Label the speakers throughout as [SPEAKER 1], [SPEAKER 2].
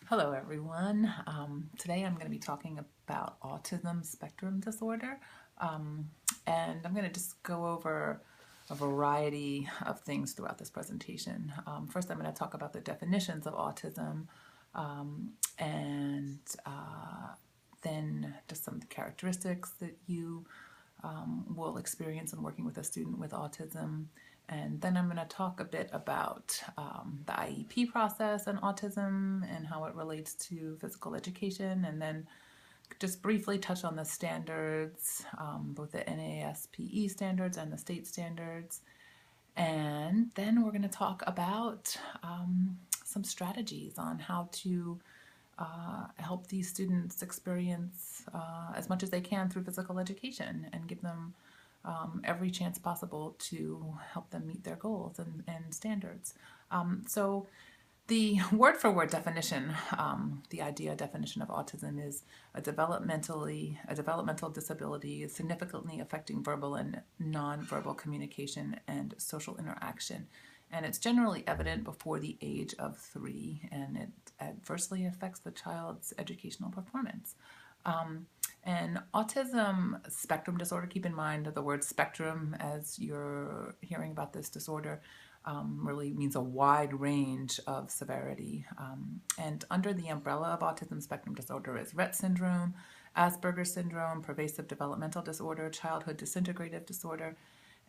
[SPEAKER 1] Hello, everyone. Today I'm going to be talking about autism spectrum disorder, um, and I'm going to just go over a variety of things throughout this presentation. First, I'm going to talk about the definitions of autism, and then just some characteristics that you will experience in working with a student with autism. And then I'm going to talk a bit about the IEP process and autism and how it relates to physical education, and then just briefly touch on the standards, both the NASPE standards and the state standards. And then we're going to talk about some strategies on how to help these students experience as much as they can through physical education and give them every chance possible to help them meet their goals and standards. So the word-for-word definition, the idea definition of autism is a developmental disability significantly affecting verbal and nonverbal communication and social interaction. And it's generally evident before the age of 3, and it adversely affects the child's educational performance. And autism spectrum disorder, keep in mind the word spectrum as you're hearing about this disorder really means a wide range of severity. And under the umbrella of autism spectrum disorder is Rett syndrome, Asperger's syndrome, pervasive developmental disorder, childhood disintegrative disorder.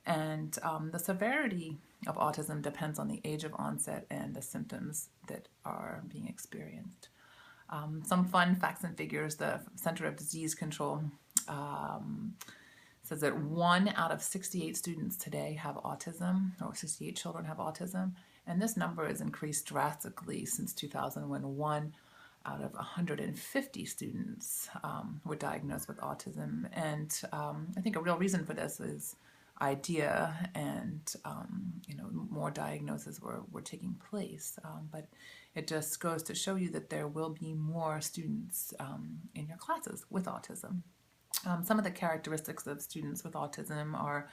[SPEAKER 1] And the severity of autism depends on the age of onset and the symptoms that are being experienced. Some fun facts and figures. The Center of Disease Control says that 1 out of 68 students today have autism, or 68 children have autism, and this number has increased drastically since 2000 when 1 out of 150 students were diagnosed with autism. And I think a real reason for this is idea and more diagnoses were taking place, but it just goes to show you that there will be more students in your classes with autism. Some of the characteristics of students with autism are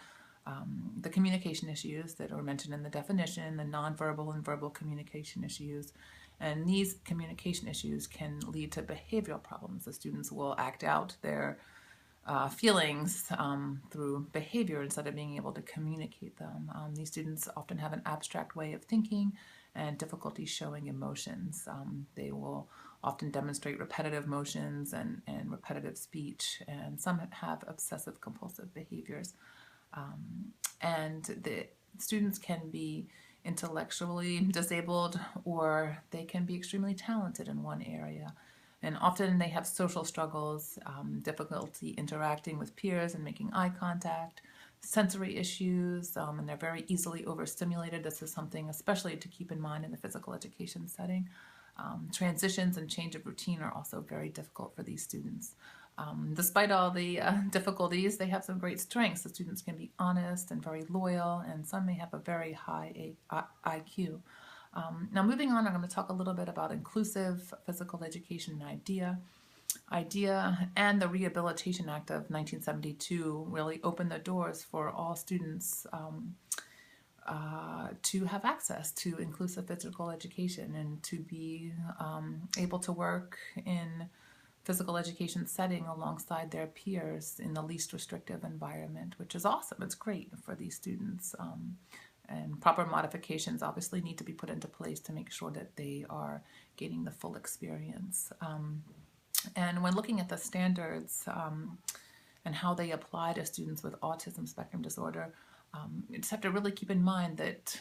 [SPEAKER 1] the communication issues that are mentioned in the definition, the nonverbal and verbal communication issues. And these communication issues can lead to behavioral problems. The students will act out their feelings through behavior instead of being able to communicate them. These students often have an abstract way of thinking and difficulty showing emotions. They will often demonstrate repetitive motions and repetitive speech, and some have obsessive compulsive behaviors. And the students can be intellectually disabled, or they can be extremely talented in one area. And often they have social struggles, difficulty interacting with peers and making eye contact, sensory issues, and they're very easily overstimulated. This is something especially to keep in mind in the physical education setting. Transitions and change of routine are also very difficult for these students. Despite all the difficulties, they have some great strengths. The students can be honest and very loyal, and some may have a very high IQ. Now moving on, I'm going to talk a little bit about inclusive physical education and IDEA and the Rehabilitation Act of 1972 really opened the doors for all students to have access to inclusive physical education and to be able to work in physical education setting alongside their peers in the least restrictive environment, which is awesome. It's great for these students. And proper modifications obviously need to be put into place to make sure that they are gaining the full experience. And when looking at the standards and how they apply to students with autism spectrum disorder, you just have to really keep in mind that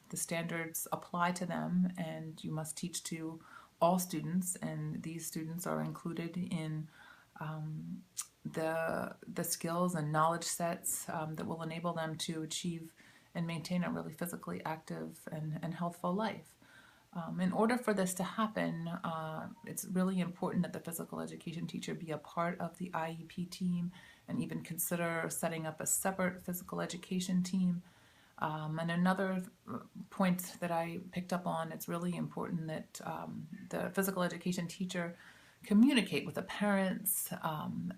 [SPEAKER 1] the standards apply to them, and you must teach to all students, and these students are included in the skills and knowledge sets that will enable them to achieve and maintain a really physically active and healthful life. In order for this to happen, it's really important that the physical education teacher be a part of the IEP team and even consider setting up a separate physical education team. And another point that I picked up on, it's really important that the physical education teacher communicate with the parents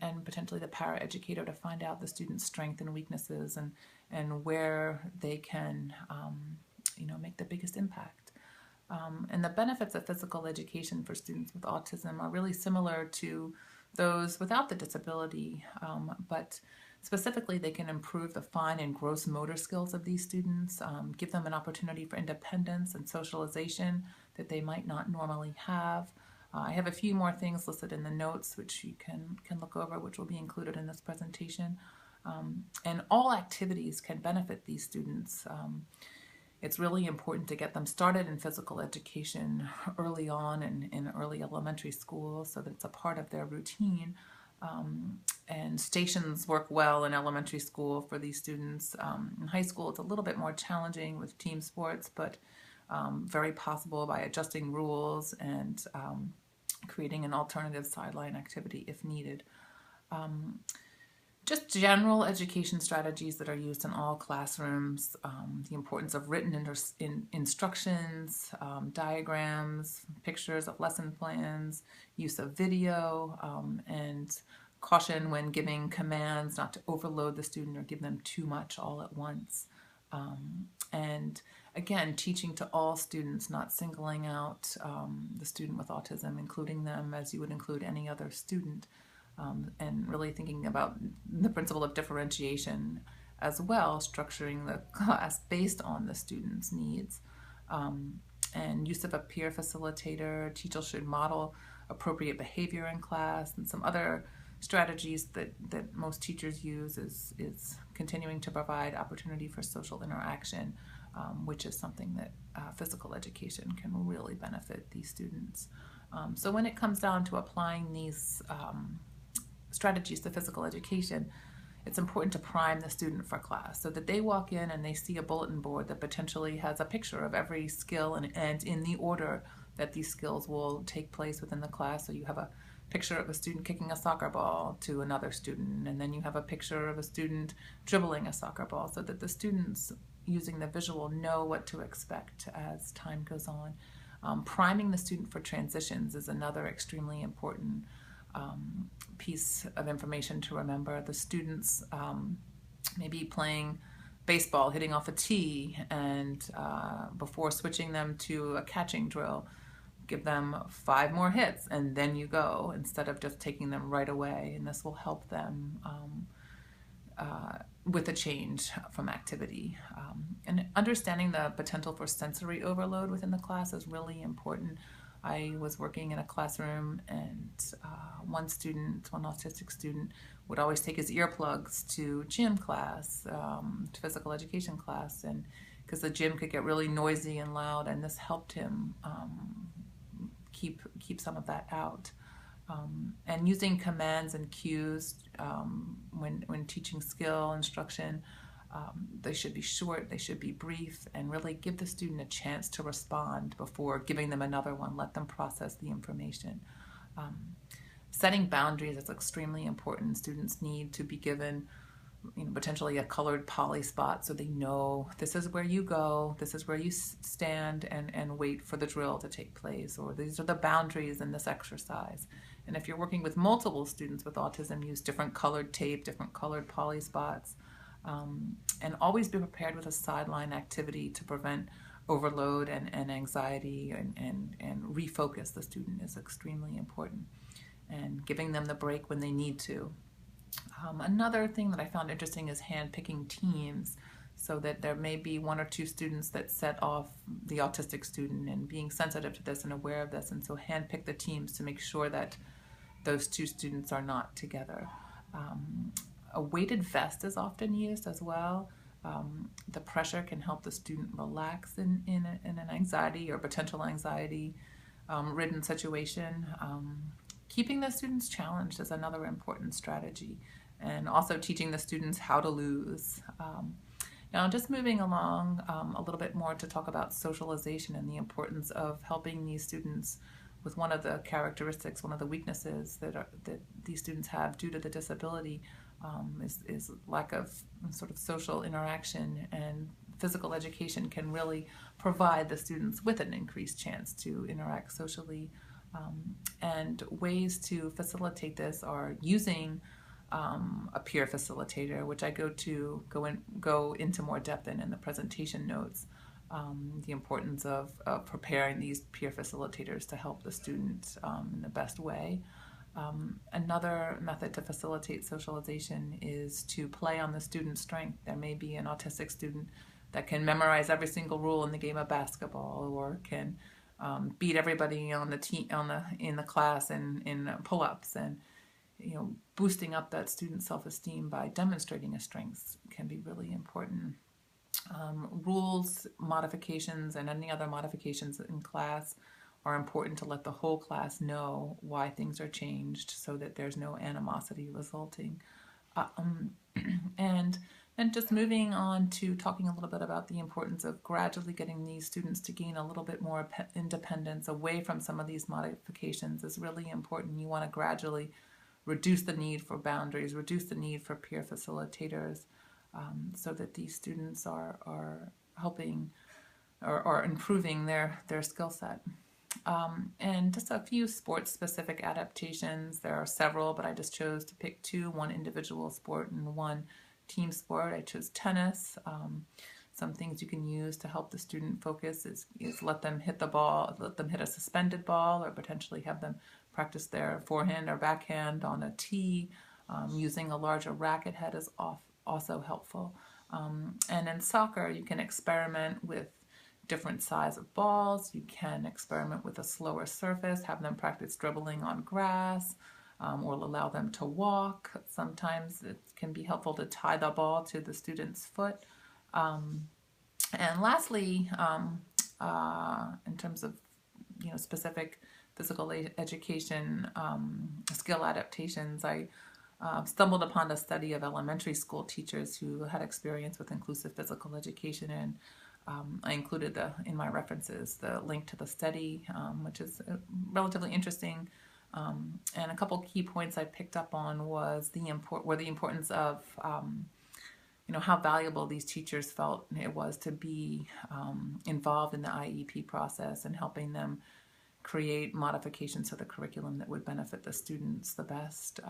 [SPEAKER 1] and potentially the paraeducator to find out the student's strengths and weaknesses and where they can make the biggest impact. And the benefits of physical education for students with autism are really similar to those without the disability, but specifically they can improve the fine and gross motor skills of these students, give them an opportunity for independence and socialization that they might not normally have. I have a few more things listed in the notes which you can look over, which will be included in this presentation. And all activities can benefit these students. It's really important to get them started in physical education early on in early elementary school so that it's a part of their routine. And stations work well in elementary school for these students. In high school, it's a little bit more challenging with team sports, but very possible by adjusting rules and creating an alternative sideline activity if needed. Just general education strategies that are used in all classrooms, the importance of written instructions, diagrams, pictures of lesson plans, use of video, and caution when giving commands not to overload the student or give them too much all at once. And again, teaching to all students, not singling out the student with autism, including them as you would include any other student. And really thinking about the principle of differentiation as well, structuring the class based on the student's needs. And use of a peer facilitator. Teachers should model appropriate behavior in class, and some other strategies that most teachers use is continuing to provide opportunity for social interaction, which is something that physical education can really benefit these students. So when it comes down to applying these strategies to physical education, it's important to prime the student for class so that they walk in and they see a bulletin board that potentially has a picture of every skill and in the order that these skills will take place within the class. So you have a picture of a student kicking a soccer ball to another student, and then you have a picture of a student dribbling a soccer ball so that the students using the visual know what to expect as time goes on. Priming the student for transitions is another extremely important piece of information to remember. The students maybe playing baseball, hitting off a tee, and before switching them to a catching drill, give them 5 more hits and then you go, instead of just taking them right away. And this will help them with a change from activity. And understanding the potential for sensory overload within the class is really important. I was working in a classroom, and one autistic student, would always take his earplugs to gym class, to physical education class, and because the gym could get really noisy and loud, and this helped him keep some of that out. And using commands and cues when teaching skill instruction, they should be short, they should be brief, and really give the student a chance to respond before giving them another one. Let them process the information. Setting boundaries is extremely important. Students need to be given potentially a colored poly spot so they know this is where you go, this is where you stand and wait for the drill to take place, or these are the boundaries in this exercise. And if you're working with multiple students with autism, use different colored tape, different colored poly spots. And always be prepared with a sideline activity to prevent overload and anxiety, and refocus the student is extremely important. And giving them the break when they need to. Another thing that I found interesting is hand-picking teams, so that there may be 1 or 2 students that set off the autistic student, and being sensitive to this and aware of this, and so hand-pick the teams to make sure that those 2 students are not together. A weighted vest is often used as well. The pressure can help the student relax in an anxiety or potential anxiety ridden situation. Keeping the students challenged is another important strategy, and also teaching the students how to lose. Now, just moving along a little bit more to talk about socialization and the importance of helping these students with one of the characteristics, one of the weaknesses that these students have due to the disability, is lack of sort of social interaction, and physical education can really provide the students with an increased chance to interact socially. And ways to facilitate this are using a peer facilitator, which I go into more depth in the presentation notes, the importance of preparing these peer facilitators to help the student in the best way. Another method to facilitate socialization is to play on the student's strength. There may be an autistic student that can memorize every single rule in the game of basketball, or can beat everybody on the team in the class in pull-ups, and boosting up that student's self-esteem by demonstrating a strength can be really important. Rules modifications and any other modifications in class are important to let the whole class know why things are changed, so that there's no animosity resulting. And then just moving on to talking a little bit about the importance of gradually getting these students to gain a little bit more independence away from some of these modifications is really important. You want to gradually reduce the need for boundaries, reduce the need for peer facilitators, so that these students are helping or improving their skill set. And just a few sports-specific adaptations. There are several, but I just chose to pick two, one individual sport and one team sport. I chose tennis. Some things you can use to help the student focus is let them hit the ball, let them hit a suspended ball, or potentially have them practice their forehand or backhand on a tee. Using a larger racket head is also helpful. And in soccer, you can experiment with different size of balls. You can experiment with a slower surface, have them practice dribbling on grass, or allow them to walk. Sometimes it can be helpful to tie the ball to the student's foot. And lastly, in terms of specific physical education skill adaptations, I stumbled upon a study of elementary school teachers who had experience with inclusive physical education, and I included in my references the link to the study, which is relatively interesting. And a couple key points I picked up on was the importance of how valuable these teachers felt it was to be involved in the IEP process and helping them create modifications to the curriculum that would benefit the students the best.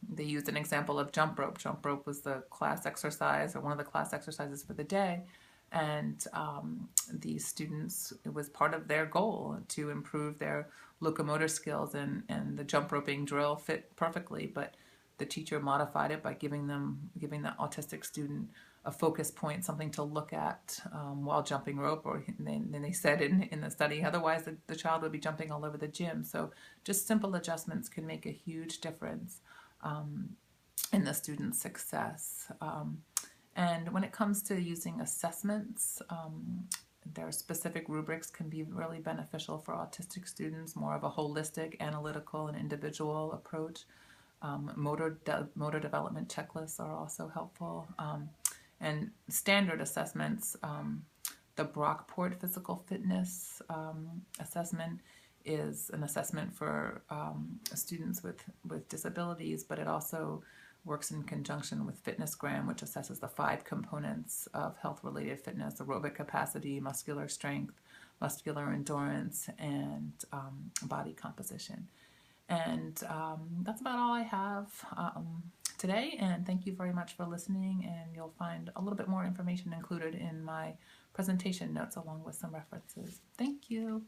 [SPEAKER 1] They used an example of jump rope. Jump rope was the class exercise, or one of the class exercises for the day. And these students, it was part of their goal to improve their locomotor skills, and the jump roping drill fit perfectly, but the teacher modified it by giving the autistic student a focus point, something to look at while jumping rope, or then they said in the study, otherwise the child would be jumping all over the gym. So just simple adjustments can make a huge difference in the student's success. And when it comes to using assessments, their specific rubrics can be really beneficial for autistic students, more of a holistic, analytical, and individual approach. Motor development checklists are also helpful. And standard assessments, the Brockport Physical Fitness assessment is an assessment for students with disabilities, but it also works in conjunction with FitnessGram, which assesses the 5 components of health-related fitness: aerobic capacity, muscular strength, muscular endurance, and body composition. And that's about all I have today, and thank you very much for listening, and you'll find a little bit more information included in my presentation notes along with some references. Thank you.